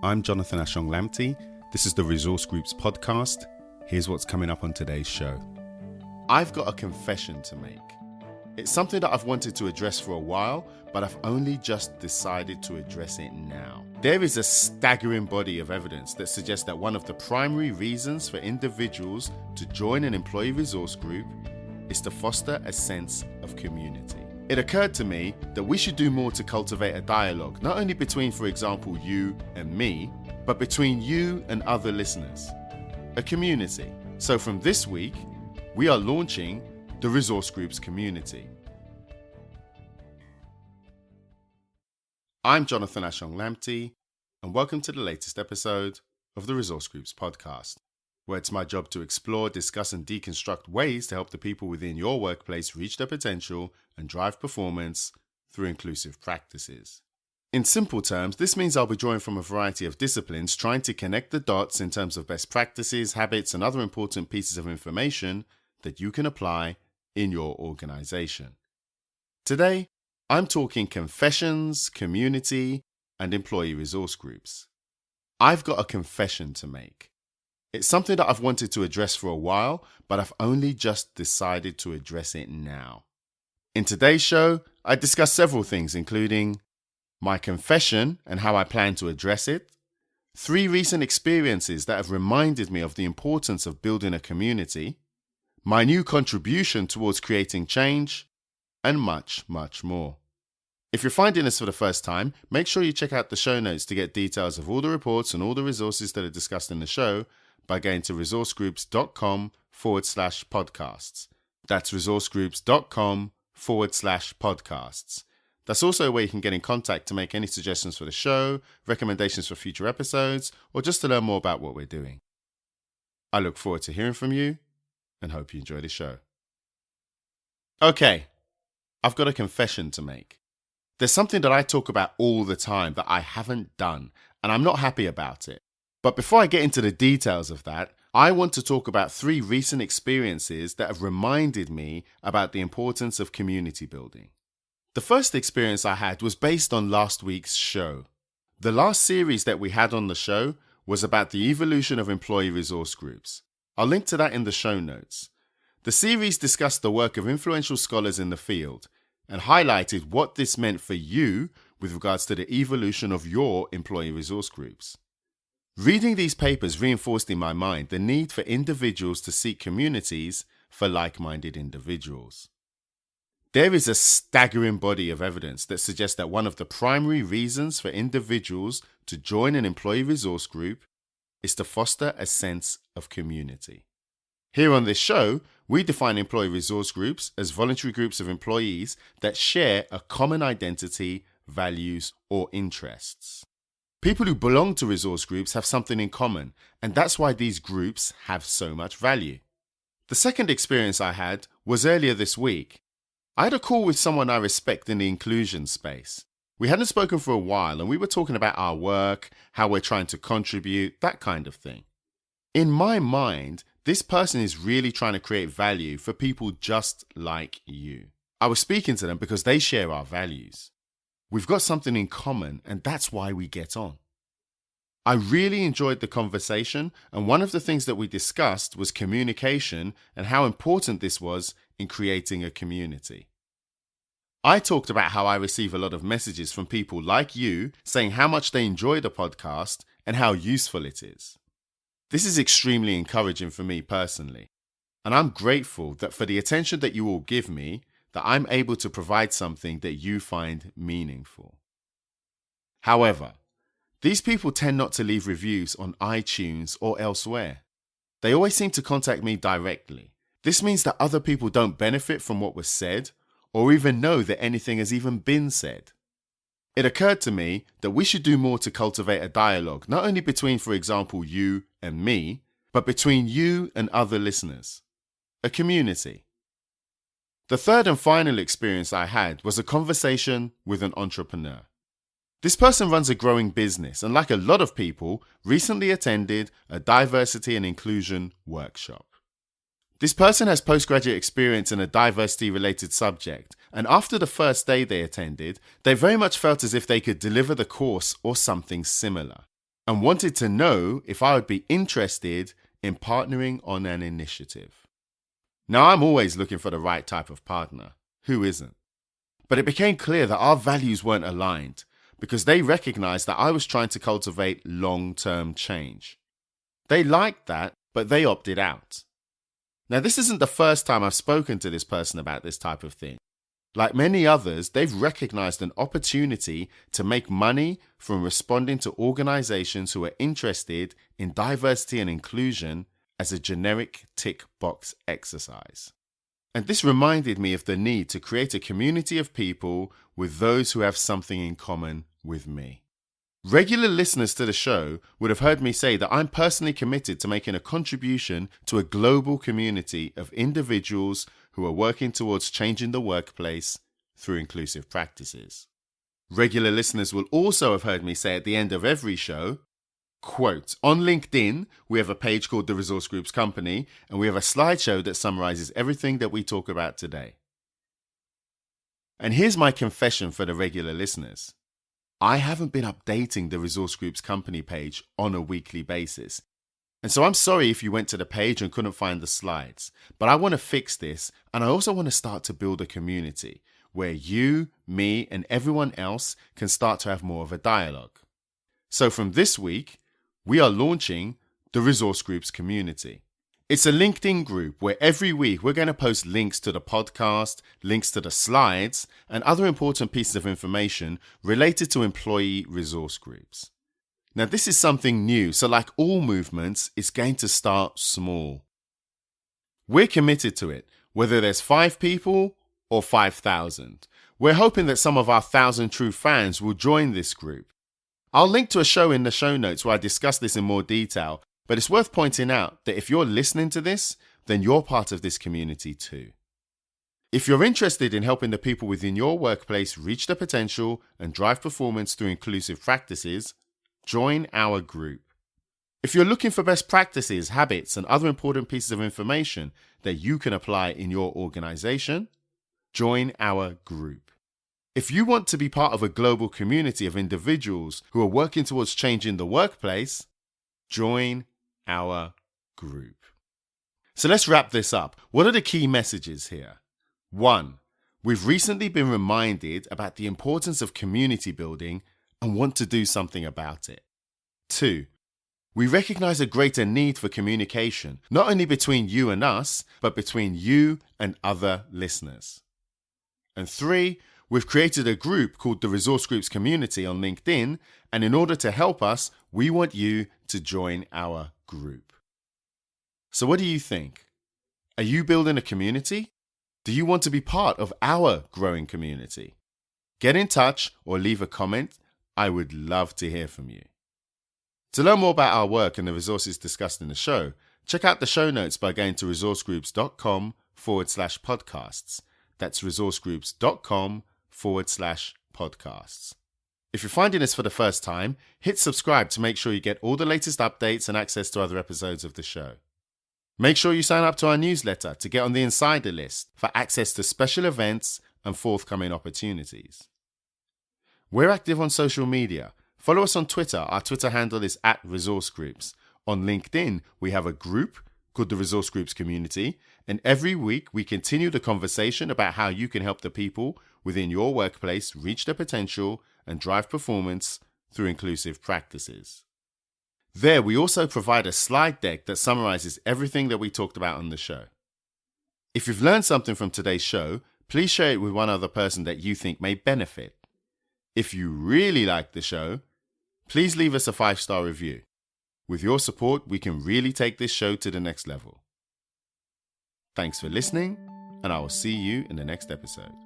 I'm Jonathan Ashong-Lamptey. This is the Resource Groups podcast. Here's what's coming up on today's show. I've got a confession to make. It's something that I've wanted to address for a while, but I've only just decided to address it now. There is a staggering body of evidence that suggests that one of the primary reasons for individuals to join an employee resource group is to foster a sense of community. It occurred to me that we should do more to cultivate a dialogue, not only between, for example, you and me, but between you and other listeners. A community. So from this week, we are launching the Resource Groups community. I'm Jonathan Ashong-Lamptey, and welcome to the latest episode of the Resource Groups podcast, where it's my job to explore, discuss, and deconstruct ways to help the people within your workplace reach their potential and drive performance through inclusive practices. In simple terms, this means I'll be drawing from a variety of disciplines, trying to connect the dots in terms of best practices, habits, and other important pieces of information that you can apply in your organization. Today, I'm talking confessions, community, and employee resource groups. I've got a confession to make. It's something that I've wanted to address for a while, but I've only just decided to address it now. In today's show, I discuss several things, including my confession and how I plan to address it, 3 recent experiences that have reminded me of the importance of building a community, my new contribution towards creating change, and much, much more. If you're finding this for the first time, make sure you check out the show notes to get details of all the reports and all the resources that are discussed in the show by going to resourcegroups.com/podcasts. That's resourcegroups.com/podcasts. That's also a way you can get in contact to make any suggestions for the show, recommendations for future episodes, or just to learn more about what we're doing. I look forward to hearing from you and hope you enjoy the show. Okay, I've got a confession to make. There's something that I talk about all the time that I haven't done, and I'm not happy about it. But before I get into the details of that, I want to talk about 3 recent experiences that have reminded me about the importance of community building. The first experience I had was based on last week's show. The last series that we had on the show was about the evolution of employee resource groups. I'll link to that in the show notes. The series discussed the work of influential scholars in the field and highlighted what this meant for you with regards to the evolution of your employee resource groups. Reading these papers reinforced in my mind the need for individuals to seek communities for like-minded individuals. There is a staggering body of evidence that suggests that one of the primary reasons for individuals to join an employee resource group is to foster a sense of community. Here on this show, we define employee resource groups as voluntary groups of employees that share a common identity, values, or interests. People who belong to resource groups have something in common, and that's why these groups have so much value. The second experience I had was earlier this week. I had a call with someone I respect in the inclusion space. We hadn't spoken for a while, and we were talking about our work, how we're trying to contribute, that kind of thing. In my mind, this person is really trying to create value for people just like you. I was speaking to them because they share our values. We've got something in common, and that's why we get on. I really enjoyed the conversation, and one of the things that we discussed was communication and how important this was in creating a community. I talked about how I receive a lot of messages from people like you saying how much they enjoy the podcast and how useful it is. This is extremely encouraging for me personally, and I'm grateful that for the attention that you all give me, that I'm able to provide something that you find meaningful. However, these people tend not to leave reviews on iTunes or elsewhere. They always seem to contact me directly. This means that other people don't benefit from what was said or even know that anything has even been said. It occurred to me that we should do more to cultivate a dialogue, not only between, for example, you and me, but between you and other listeners. A community. The third and final experience I had was a conversation with an entrepreneur. This person runs a growing business and, like a lot of people, recently attended a diversity and inclusion workshop. This person has postgraduate experience in a diversity-related subject And after the first day they attended, they very much felt as if they could deliver the course or something similar, and wanted to know if I would be interested in partnering on an initiative. Now, I'm always looking for the right type of partner. Who isn't? But it became clear that our values weren't aligned because they recognized that I was trying to cultivate long-term change. They liked that, but they opted out. Now, this isn't the first time I've spoken to this person about this type of thing. Like many others, they've recognized an opportunity to make money from responding to organizations who are interested in diversity and inclusion as a generic tick box exercise. And this reminded me of the need to create a community of people with those who have something in common with me. Regular listeners to the show would have heard me say that I'm personally committed to making a contribution to a global community of individuals who are working towards changing the workplace through inclusive practices. Regular listeners will also have heard me say at the end of every show, quote, on LinkedIn, we have a page called The Resource Groups Company, and we have a slideshow that summarizes everything that we talk about today. And here's my confession for the regular listeners. I haven't been updating the Resource Groups Company page on a weekly basis. And so I'm sorry if you went to the page and couldn't find the slides, but I want to fix this, and I also want to start to build a community where you, me, and everyone else can start to have more of a dialogue. So from this week, we are launching the Resource Groups Community. It's a LinkedIn group where every week we're going to post links to the podcast, links to the slides, and other important pieces of information related to employee resource groups. Now, this is something new, so like all movements, it's going to start small. We're committed to it, whether there's 5 people or 5,000. We're hoping that some of our 1,000 true fans will join this group. I'll link to a show in the show notes where I discuss this in more detail, but it's worth pointing out that if you're listening to this, then you're part of this community too. If you're interested in helping the people within your workplace reach their potential and drive performance through inclusive practices, join our group. If you're looking for best practices, habits, and other important pieces of information that you can apply in your organization, join our group. If you want to be part of a global community of individuals who are working towards changing the workplace, join our group. So let's wrap this up. What are the key messages here? 1. We've recently been reminded about the importance of community building and want to do something about it. 2. We recognize a greater need for communication, not only between you and us, but between you and other listeners. And 3, we've created a group called the Resource Groups Community on LinkedIn, and in order to help us, we want you to join our group. So what do you think? Are you building a community? Do you want to be part of our growing community? Get in touch or leave a comment. I would love to hear from you. To learn more about our work and the resources discussed in the show, check out the show notes by going to resourcegroups.com/podcasts. That's resourcegroups.com/podcasts. If you're finding this for the first time, hit subscribe to make sure you get all the latest updates and access to other episodes of the show. Make sure you sign up to our newsletter to get on the insider list for access to special events and forthcoming opportunities. We're active on social media. Follow us on Twitter. Our Twitter handle is @ResourceGroups. On LinkedIn, we have a group called the Resource Groups Community, and every week we continue the conversation about how you can help the people within your workplace reach their potential and drive performance through inclusive practices. There, we also provide a slide deck that summarizes everything that we talked about on the show. If you've learned something from today's show, please share it with one other person that you think may benefit. If you really like the show, please leave us a 5-star review. With your support, we can really take this show to the next level. Thanks for listening, and I will see you in the next episode.